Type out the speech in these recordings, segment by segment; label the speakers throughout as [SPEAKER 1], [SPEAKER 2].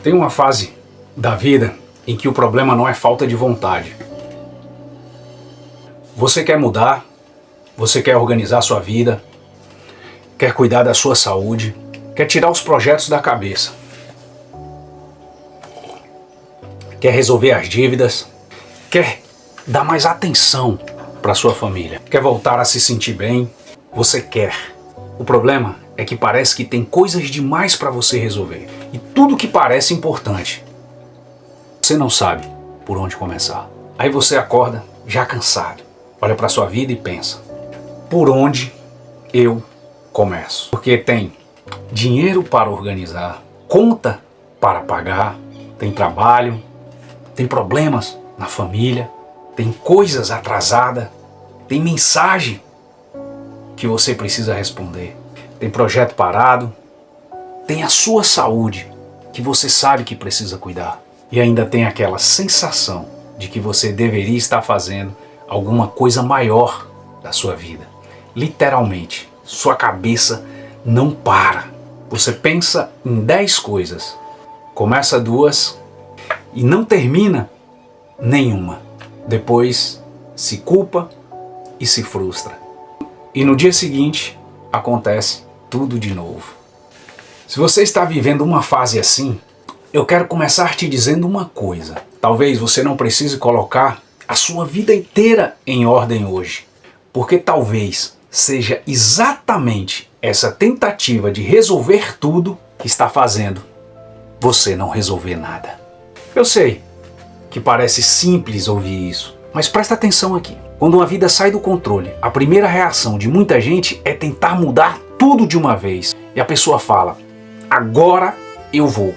[SPEAKER 1] Tem uma fase da vida em que o problema não é falta de vontade. Você quer mudar, você quer organizar sua vida, quer cuidar da sua saúde, quer tirar os projetos da cabeça, quer resolver as dívidas, quer dar mais atenção para sua família, quer voltar a se sentir bem, você quer. O problema é que parece que tem coisas demais para você resolver e tudo que parece importante, você não sabe por onde começar. Aí você acorda já cansado, olha para sua vida e pensa: por onde eu começo? Porque tem dinheiro para organizar, conta para pagar, tem trabalho, tem problemas na família, tem coisas atrasadas, tem mensagem que você precisa responder, tem projeto parado, tem a sua saúde que você sabe que precisa cuidar e ainda tem aquela sensação de que você deveria estar fazendo alguma coisa maior da sua vida. Literalmente, sua cabeça não para. Você pensa em 10 coisas, começa 2 e não termina nenhuma. Depois se culpa e se frustra. E no dia seguinte acontece tudo de novo. Se você está vivendo uma fase assim, eu quero começar te dizendo uma coisa. Talvez você não precise colocar a sua vida inteira em ordem hoje, porque talvez seja exatamente essa tentativa de resolver tudo que está fazendo você não resolver nada. Eu sei que parece simples ouvir isso, mas presta atenção aqui. Quando uma vida sai do controle, a primeira reação de muita gente é tentar mudar tudo de uma vez. E a pessoa fala: agora eu vou.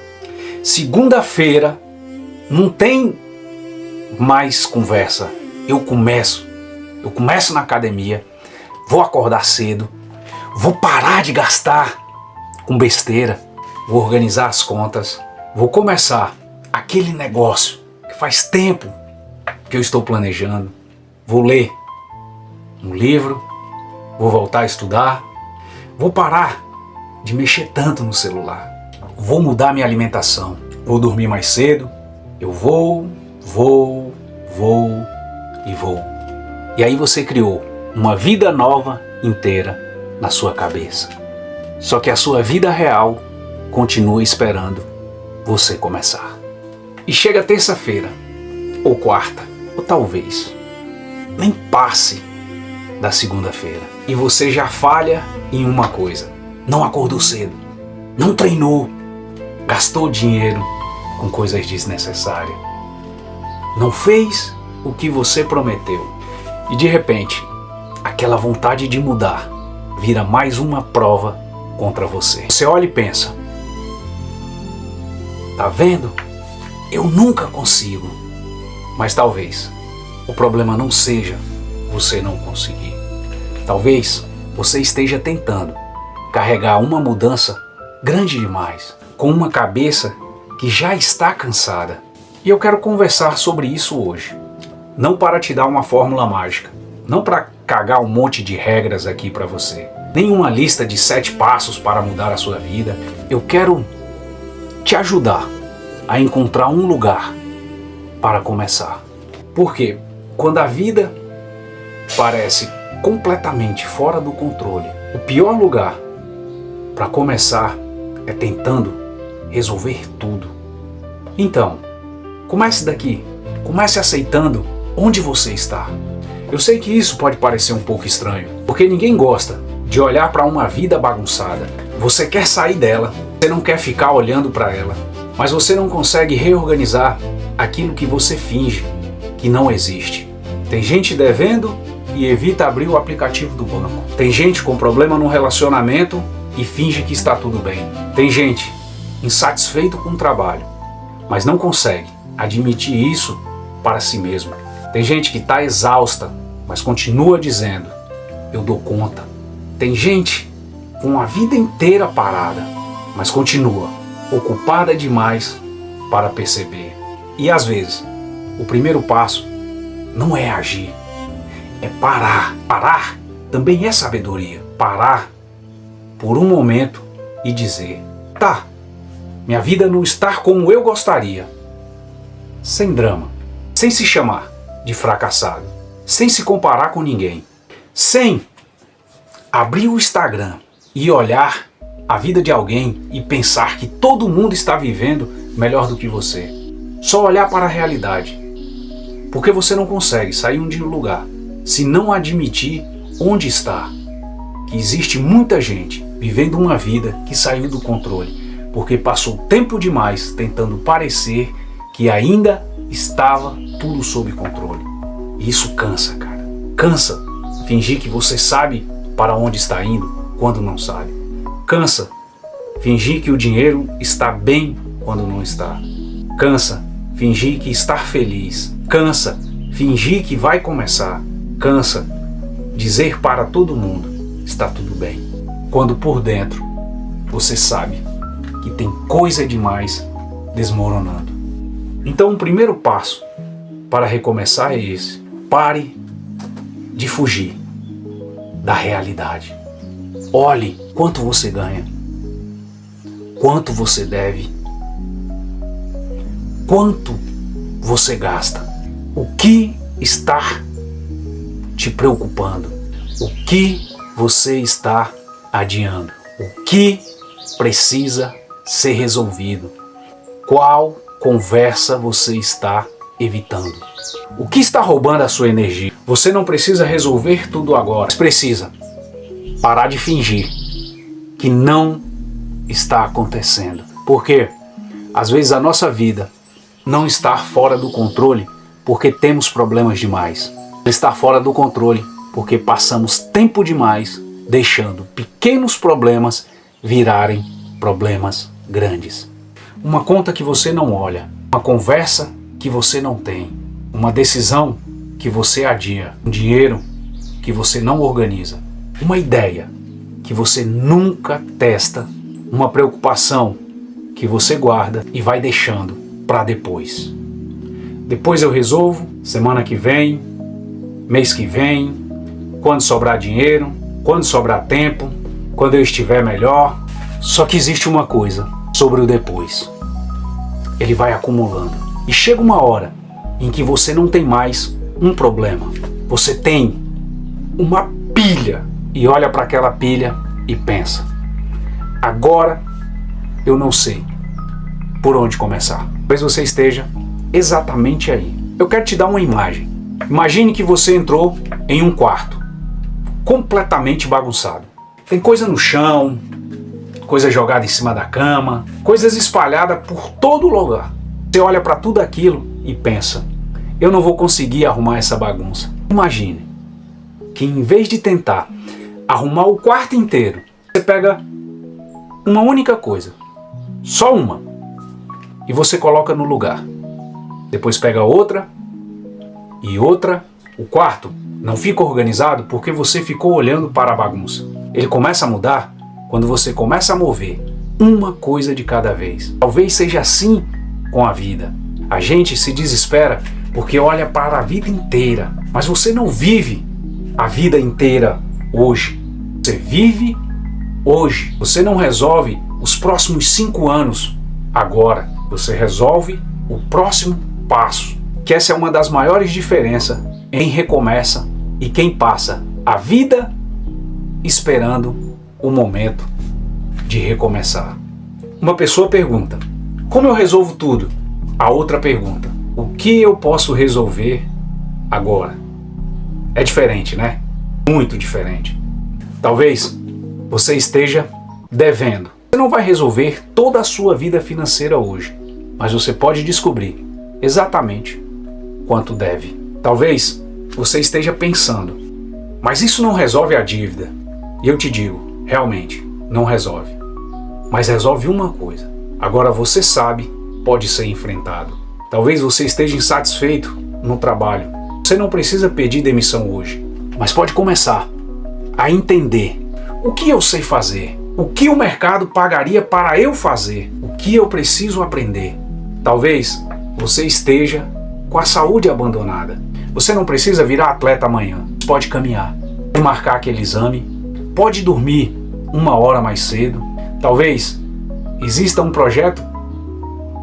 [SPEAKER 1] Segunda-feira não tem mais conversa. Eu começo na academia, vou acordar cedo, vou parar de gastar com besteira, vou organizar as contas, vou começar aquele negócio que faz tempo que eu estou planejando, vou ler um livro, vou voltar a estudar, vou parar de mexer tanto no celular, vou mudar minha alimentação, vou dormir mais cedo, eu vou. E aí você criou uma vida nova inteira na sua cabeça. Só que a sua vida real continua esperando você começar. E chega terça-feira, ou quarta, ou talvez nem passe da segunda-feira, e você já falha em uma coisa: não acordou cedo, não treinou, gastou dinheiro com coisas desnecessárias, não fez o que você prometeu. E de repente, aquela vontade de mudar vira mais uma prova contra você. Você olha e pensa: tá vendo? Eu nunca consigo. Mas talvez o problema não seja você não conseguir. Talvez você esteja tentando carregar uma mudança grande demais, com uma cabeça que já está cansada. E eu quero conversar sobre isso hoje. Não para te dar uma fórmula mágica, não para cagar um monte de regras aqui para você, nem uma lista de 7 passos para mudar a sua vida. Eu quero te ajudar a encontrar um lugar para começar. Porque quando a vida parece completamente fora do controle, o pior lugar para começar é tentando resolver tudo. Então, comece daqui, comece aceitando onde você está. Eu sei que isso pode parecer um pouco estranho, porque ninguém gosta de olhar para uma vida bagunçada. Você quer sair dela, você não quer ficar olhando para ela, mas você não consegue reorganizar aquilo que você finge que não existe. Tem gente devendo e evita abrir o aplicativo do banco. Tem gente com problema no relacionamento e finge que está tudo bem. Tem gente insatisfeito com o trabalho, mas não consegue admitir isso para si mesmo. Tem gente que está exausta, mas continua dizendo: eu dou conta. Tem gente com a vida inteira parada, mas continua ocupada demais para perceber. E às vezes, o primeiro passo não é agir, é parar. Parar também é sabedoria. Parar por um momento e dizer: tá, minha vida não está como eu gostaria. Sem drama, sem se chamar de fracassado, sem se comparar com ninguém, sem abrir o Instagram e olhar a vida de alguém e pensar que todo mundo está vivendo melhor do que você. Só olhar para a realidade. Porque você não consegue sair de um lugar se não admitir onde está. Que existe muita gente vivendo uma vida que saiu do controle, porque passou tempo demais tentando parecer que ainda estava tudo sob controle. E isso cansa, cara. Cansa fingir que você sabe para onde está indo quando não sabe. Cansa fingir que o dinheiro está bem quando não está. Cansa fingir que está feliz. Cansa fingir que vai começar. Cansa dizer para todo mundo está tudo bem, quando por dentro você sabe que tem coisa demais desmoronando. Então o primeiro passo para recomeçar é esse: pare de fugir da realidade. Olhe quanto você ganha, quanto você deve, quanto você gasta, o que está te preocupando, o que você está adiando, o que precisa ser resolvido, qual conversa você está evitando, o que está roubando a sua energia. Você não precisa resolver tudo agora, mas precisa parar de fingir que não está acontecendo, porque às vezes a nossa vida não está fora do controle porque temos problemas demais. Está fora do controle porque passamos tempo demais deixando pequenos problemas virarem problemas grandes. Uma conta que você não olha, uma conversa que você não tem, uma decisão que você adia, um dinheiro que você não organiza, uma ideia que você nunca testa, uma preocupação que você guarda e vai deixando para depois. Depois eu resolvo, semana que vem, mês que vem, quando sobrar dinheiro, quando sobrar tempo, quando eu estiver melhor. Só que existe uma coisa sobre o depois. Ele vai acumulando. E chega uma hora em que você não tem mais um problema. Você tem uma pilha. E olha para aquela pilha e pensa: agora eu não sei por onde começar. Talvez você esteja exatamente aí. Eu quero te dar uma imagem. Imagine que você entrou em um quarto completamente bagunçado. Tem coisa no chão, coisa jogada em cima da cama, coisas espalhadas por todo lugar. Você olha para tudo aquilo e pensa: eu não vou conseguir arrumar essa bagunça. Imagine que em vez de tentar arrumar o quarto inteiro, você pega uma única coisa, só uma, e você coloca no lugar. Depois pega outra e outra. O quarto não fica organizado porque você ficou olhando para a bagunça. Ele começa a mudar quando você começa a mover uma coisa de cada vez. Talvez seja assim com a vida. A gente se desespera porque olha para a vida inteira, mas você não vive a vida inteira hoje. Você vive hoje. Você não resolve os próximos 5 anos agora. Você resolve o próximo passo. Que essa é uma das maiores diferenças em quem recomeça e quem passa a vida esperando o momento de recomeçar. Uma pessoa pergunta: como eu resolvo tudo? A outra pergunta: o que eu posso resolver agora? É diferente, né? Muito diferente. Talvez você esteja devendo. Você não vai resolver toda a sua vida financeira hoje, mas você pode descobrir exatamente quanto deve. Talvez você esteja pensando: mas isso não resolve a dívida. E eu te digo, realmente, não resolve. Mas resolve uma coisa. Agora você sabe, pode ser enfrentado. Talvez você esteja insatisfeito no trabalho. Você não precisa pedir demissão hoje, mas pode começar a entender o que eu sei fazer, o que o mercado pagaria para eu fazer, o que eu preciso aprender. Talvez você esteja com a saúde abandonada. Você não precisa virar atleta amanhã. Pode caminhar, pode marcar aquele exame, pode dormir 1 hora mais cedo. Talvez exista um projeto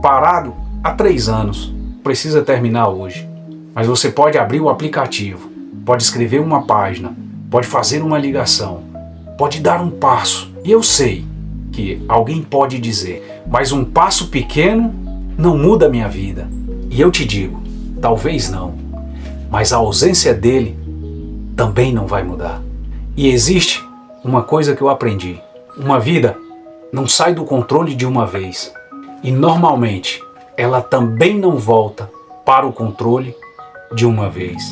[SPEAKER 1] parado há 3 anos, precisa terminar hoje. Mas você pode abrir o aplicativo, pode escrever uma página, pode fazer uma ligação, pode dar um passo. E eu sei que alguém pode dizer, mas um passo pequeno não muda a minha vida. E eu te digo, talvez não, mas a ausência dele também não vai mudar. E existe uma coisa que eu aprendi. Uma vida não sai do controle de uma vez. E normalmente ela também não volta para o controle de uma vez.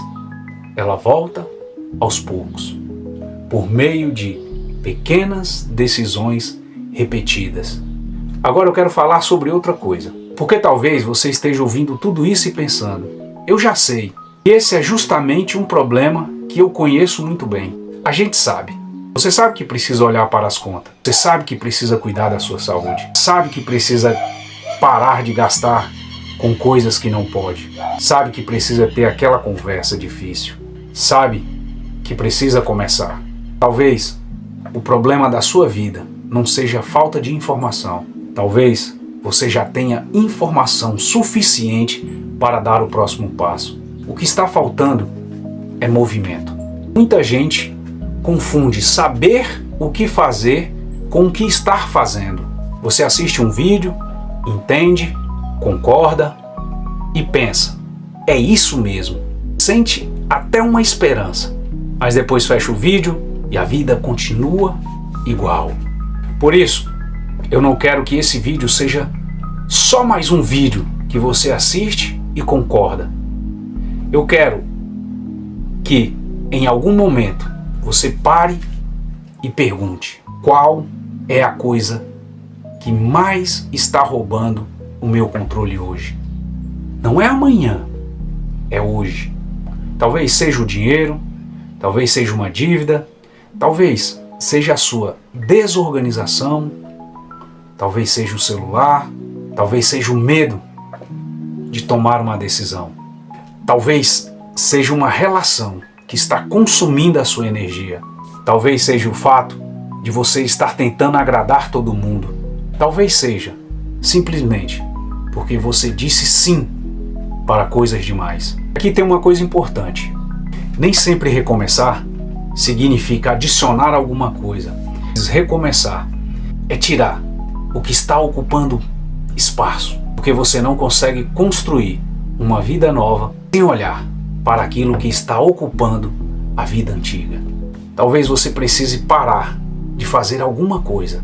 [SPEAKER 1] Ela volta aos poucos, por meio de pequenas decisões repetidas. Agora eu quero falar sobre outra coisa. Porque talvez você esteja ouvindo tudo isso e pensando, eu já sei. Esse é justamente um problema que eu conheço muito bem. A gente sabe. Você sabe que precisa olhar para as contas. Você sabe que precisa cuidar da sua saúde. Sabe que precisa parar de gastar com coisas que não pode. Sabe que precisa ter aquela conversa difícil. Sabe que precisa começar. Talvez o problema da sua vida não seja a falta de informação. Talvez você já tenha informação suficiente para dar o próximo passo. O que está faltando é movimento. Muita gente confunde saber o que fazer com o que estar fazendo. Você assiste um vídeo, entende, concorda e pensa, é isso mesmo. Sente até uma esperança, mas depois fecha o vídeo e a vida continua igual. Por isso, eu não quero que esse vídeo seja só mais um vídeo que você assiste e concorda. Eu quero que em algum momento você pare e pergunte: qual é a coisa que mais está roubando o meu controle hoje? Não é amanhã, é hoje. Talvez seja o dinheiro, talvez seja uma dívida, talvez seja a sua desorganização, talvez seja o celular, talvez seja o medo de tomar uma decisão. Talvez seja uma relação que está consumindo a sua energia. Talvez seja o fato de você estar tentando agradar todo mundo. Talvez seja simplesmente porque você disse sim para coisas demais. Aqui tem uma coisa importante. Nem sempre recomeçar significa adicionar alguma coisa. Recomeçar é tirar o que está ocupando espaço, porque você não consegue construir uma vida nova sem olhar para aquilo que está ocupando a vida antiga. Talvez você precise parar de fazer alguma coisa.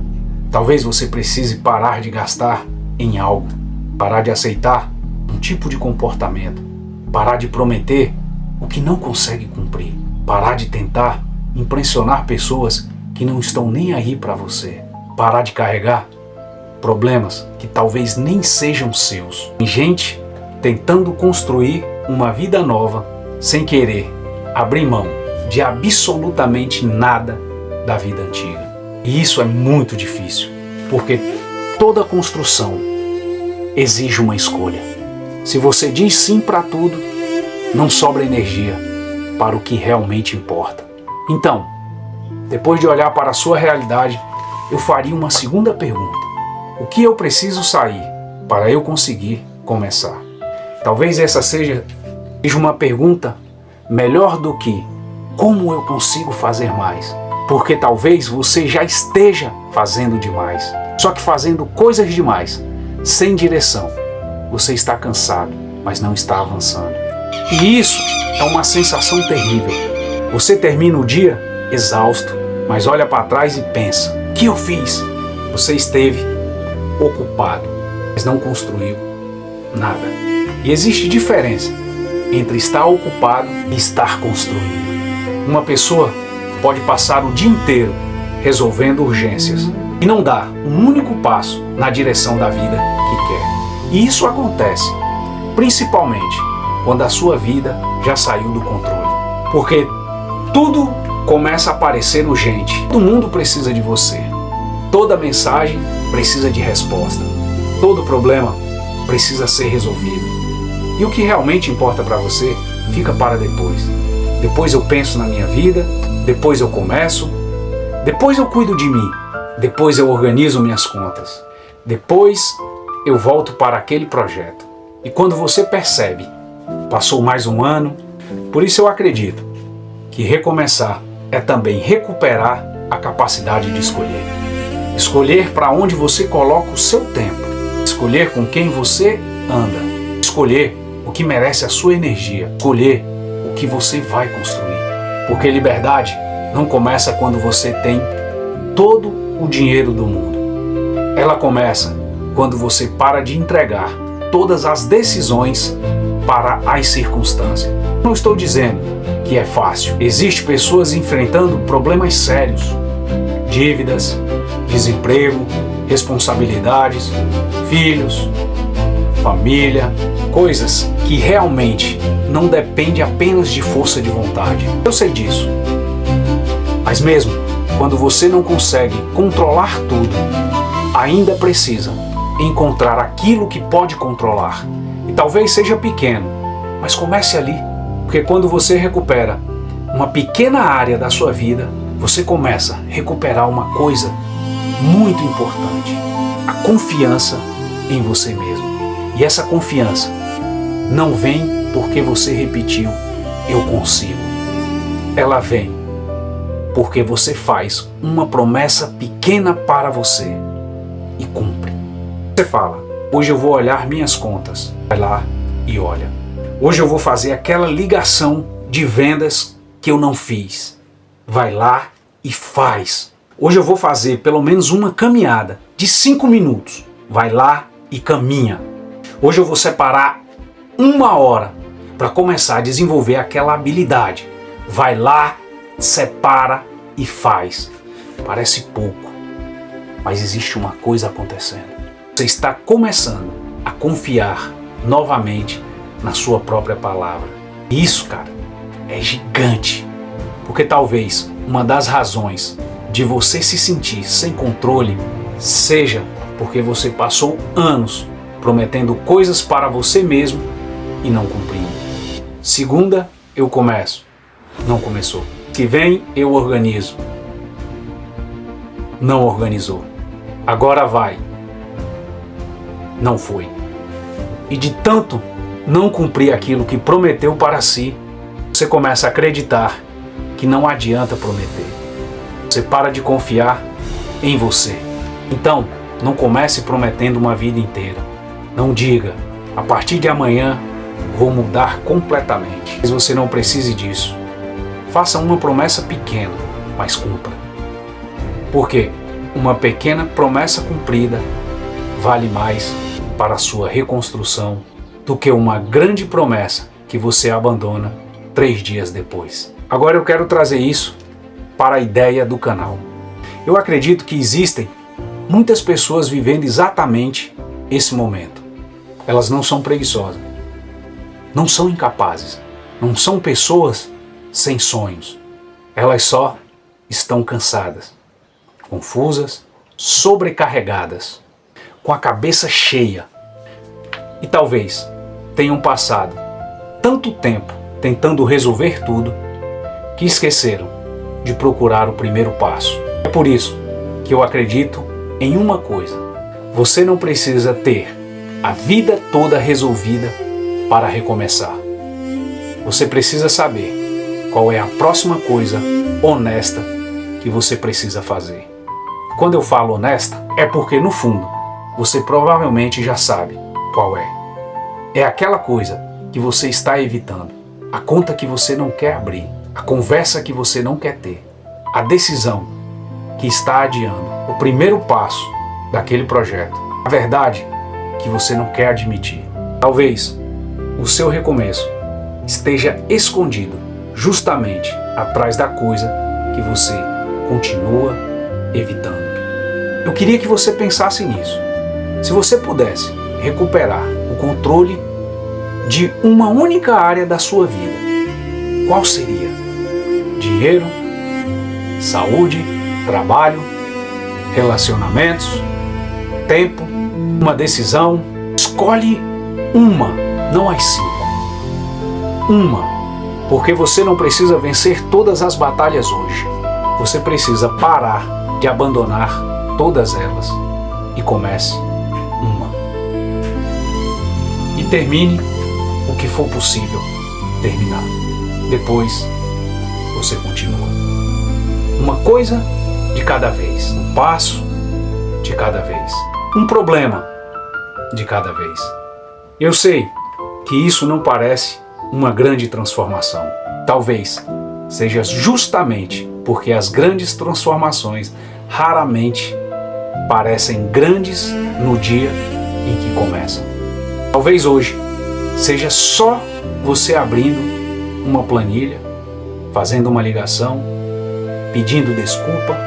[SPEAKER 1] Talvez você precise parar de gastar em algo, parar de aceitar um tipo de comportamento, parar de prometer o que não consegue cumprir, parar de tentar impressionar pessoas que não estão nem aí para você, parar de carregar problemas que talvez nem sejam seus. Tem gente tentando construir uma vida nova sem querer abrir mão de absolutamente nada da vida antiga. E isso é muito difícil, porque toda construção exige uma escolha. Se você diz sim para tudo, não sobra energia para o que realmente importa. Então, depois de olhar para a sua realidade, eu faria uma segunda pergunta. O que eu preciso sair para eu conseguir começar? Talvez essa seja uma pergunta melhor do que como eu consigo fazer mais. Porque talvez você já esteja fazendo demais. Só que fazendo coisas demais, sem direção. Você está cansado, mas não está avançando. E isso é uma sensação terrível. Você termina o dia exausto, mas olha para trás e pensa: o que eu fiz? Você esteve ocupado, mas não construiu nada. E existe diferença entre estar ocupado e estar construindo. Uma pessoa pode passar o dia inteiro resolvendo urgências e não dar um único passo na direção da vida que quer. E isso acontece principalmente quando a sua vida já saiu do controle. Porque tudo começa a parecer urgente. Todo mundo precisa de você. Toda mensagem precisa de resposta. Todo problema precisa ser resolvido. E o que realmente importa para você fica para depois. Depois eu penso na minha vida, depois eu começo, depois eu cuido de mim, depois eu organizo minhas contas, depois eu volto para aquele projeto. E quando você percebe, passou mais um ano. Por isso eu acredito que recomeçar é também recuperar a capacidade de escolher. Escolher para onde você coloca o seu tempo. Escolher com quem você anda. Escolher o que merece a sua energia. Escolher o que você vai construir. Porque liberdade não começa quando você tem todo o dinheiro do mundo. Ela começa quando você para de entregar todas as decisões para as circunstâncias. Não estou dizendo que é fácil. Existem pessoas enfrentando problemas sérios, dívidas, desemprego, responsabilidades, filhos, família, coisas que realmente não dependem apenas de força de vontade. Eu sei disso. Mas mesmo quando você não consegue controlar tudo, ainda precisa encontrar aquilo que pode controlar. E talvez seja pequeno, mas comece ali. Porque quando você recupera uma pequena área da sua vida, você começa a recuperar uma coisa muito importante: a confiança em você mesmo. E essa confiança não vem porque você repetiu "eu consigo". Ela vem porque você faz uma promessa pequena para você e cumpre. Você fala: hoje eu vou olhar minhas contas. Vai lá e olha. Hoje eu vou fazer aquela ligação de vendas que eu não fiz. Vai lá e faz. Hoje eu vou fazer pelo menos uma caminhada de 5 minutos. Vai lá e caminha. Hoje eu vou separar 1 hora para começar a desenvolver aquela habilidade. Vai lá, separa e faz. Parece pouco, mas existe uma coisa acontecendo. Você está começando a confiar novamente na sua própria palavra. E isso, cara, é gigante. Porque talvez uma das razões de você se sentir sem controle seja porque você passou anos prometendo coisas para você mesmo e não cumprindo. Segunda, eu começo. Não começou. Que vem, eu organizo. Não organizou. Agora vai. Não foi. E de tanto não cumprir aquilo que prometeu para si, você começa a acreditar que não adianta prometer. Você para de confiar em você. Então, não comece prometendo uma vida inteira. Não diga: a partir de amanhã vou mudar completamente. Mas você não precise disso. Faça uma promessa pequena, mas cumpra. Porque uma pequena promessa cumprida vale mais para a sua reconstrução do que uma grande promessa que você abandona 3 dias depois. Agora eu quero trazer isso para a ideia do canal. Eu acredito que existem muitas pessoas vivendo exatamente esse momento. Elas não são preguiçosas, não são incapazes, não são pessoas sem sonhos. Elas só estão cansadas, confusas, sobrecarregadas, com a cabeça cheia. E talvez tenham passado tanto tempo tentando resolver tudo que esqueceram de procurar o primeiro passo. É por isso que eu acredito em uma coisa: você não precisa ter a vida toda resolvida para recomeçar. Você precisa saber qual é a próxima coisa honesta que você precisa fazer. Quando eu falo honesta, é porque no fundo você provavelmente já sabe qual é. É aquela coisa que você está evitando, a conta que você não quer abrir, a conversa que você não quer ter, a decisão que está adiando, o primeiro passo daquele projeto, a verdade que você não quer admitir. Talvez o seu recomeço esteja escondido justamente atrás da coisa que você continua evitando. Eu queria que você pensasse nisso. Se você pudesse recuperar o controle de uma única área da sua vida, qual seria? Dinheiro, saúde, trabalho, relacionamentos, tempo, uma decisão? Escolhe uma, não as 5. Uma, porque você não precisa vencer todas as batalhas hoje. Você precisa parar de abandonar todas elas e comece uma. termine o que for possível terminar. Depois, você continua. Uma coisa de cada vez, um passo de cada vez, um problema de cada vez. Eu sei que isso não parece uma grande transformação. Talvez seja justamente porque as grandes transformações raramente parecem grandes no dia em que começam. Talvez hoje seja só você abrindo uma planilha, fazendo uma ligação, pedindo desculpa,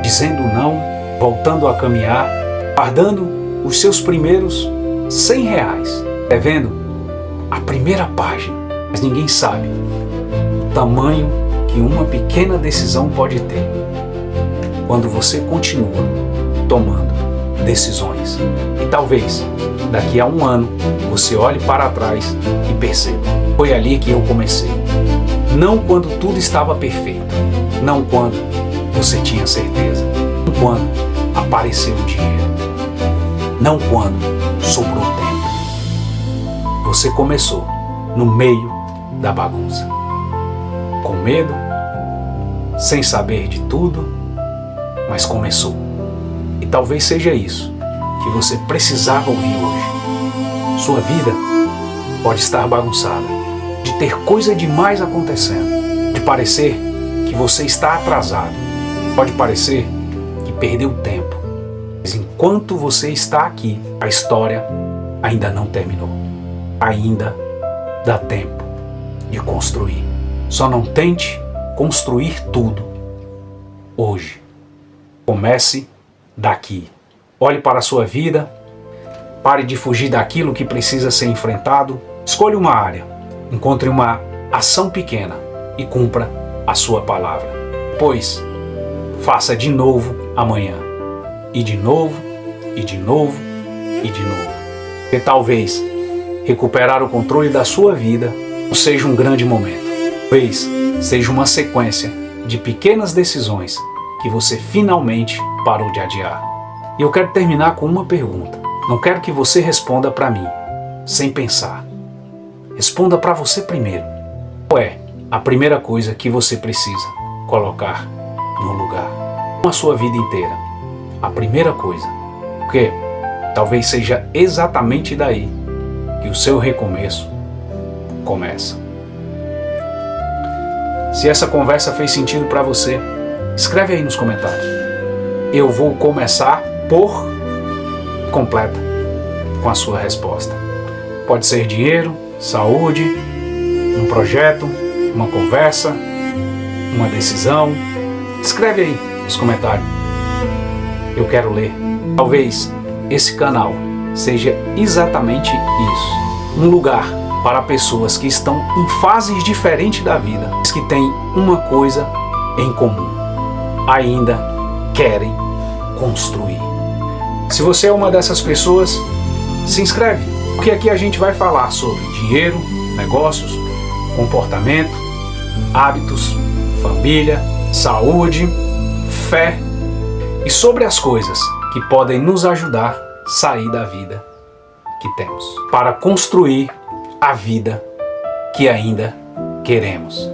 [SPEAKER 1] dizendo não, voltando a caminhar, guardando os seus primeiros R$100, devendo a primeira página. Mas ninguém sabe o tamanho que uma pequena decisão pode ter quando você continua tomando decisões. E talvez daqui a um ano você olhe para trás e perceba: foi ali que eu comecei. Não quando tudo estava perfeito, não quando você tinha certeza, não quando apareceu o dinheiro, não quando sobrou tempo. Você começou no meio da bagunça, com medo, sem saber de tudo, mas começou. E talvez seja isso que você precisava ouvir hoje. Sua vida pode estar bagunçada, de ter coisa demais acontecendo, de parecer que você está atrasado, pode parecer que perdeu tempo. Mas enquanto você está aqui, a história ainda não terminou. Ainda dá tempo de construir. Só não tente construir tudo hoje. Comece daqui. Olhe para a sua vida. Pare de fugir daquilo que precisa ser enfrentado. Escolha uma área. Encontre uma ação pequena e cumpra a sua palavra. Pois faça de novo amanhã. E de novo, e de novo, e de novo. E talvez recuperar o controle da sua vida não seja um grande momento. Talvez seja uma sequência de pequenas decisões que você finalmente parou de adiar. E eu quero terminar com uma pergunta. Não quero que você responda para mim, sem pensar. Responda para você primeiro. Qual é a primeira coisa que você precisa colocar no lugar? Com a sua vida inteira. A primeira coisa. Porque talvez seja exatamente daí que o seu recomeço começa. Se essa conversa fez sentido para você, escreve aí nos comentários. Eu vou começar por completa com a sua resposta. Pode ser dinheiro, saúde, um projeto, uma conversa, uma decisão. Escreve aí nos comentários. Eu quero ler. Talvez esse canal seja exatamente isso. Um lugar para pessoas que estão em fases diferentes da vida, mas que têm uma coisa em comum. Ainda querem construir. Se você é uma dessas pessoas, se inscreve, porque aqui a gente vai falar sobre dinheiro, negócios, comportamento, hábitos, família, saúde, fé e sobre as coisas que podem nos ajudar a sair da vida que temos, para construir a vida que ainda queremos.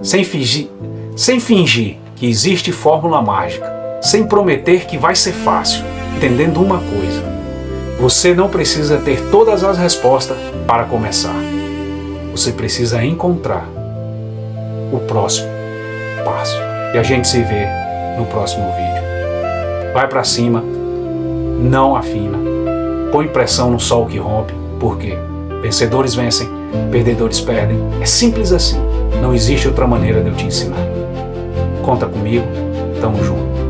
[SPEAKER 1] Sem fingir que existe fórmula mágica, sem prometer que vai ser fácil, entendendo uma coisa: você não precisa ter todas as respostas para começar. Você precisa encontrar o próximo passo. E a gente se vê no próximo vídeo. Vai para cima, não afina, põe pressão no sol que rompe, porque vencedores vencem, perdedores perdem. É simples assim. Não existe outra maneira de eu te ensinar. Conta comigo, tamo junto.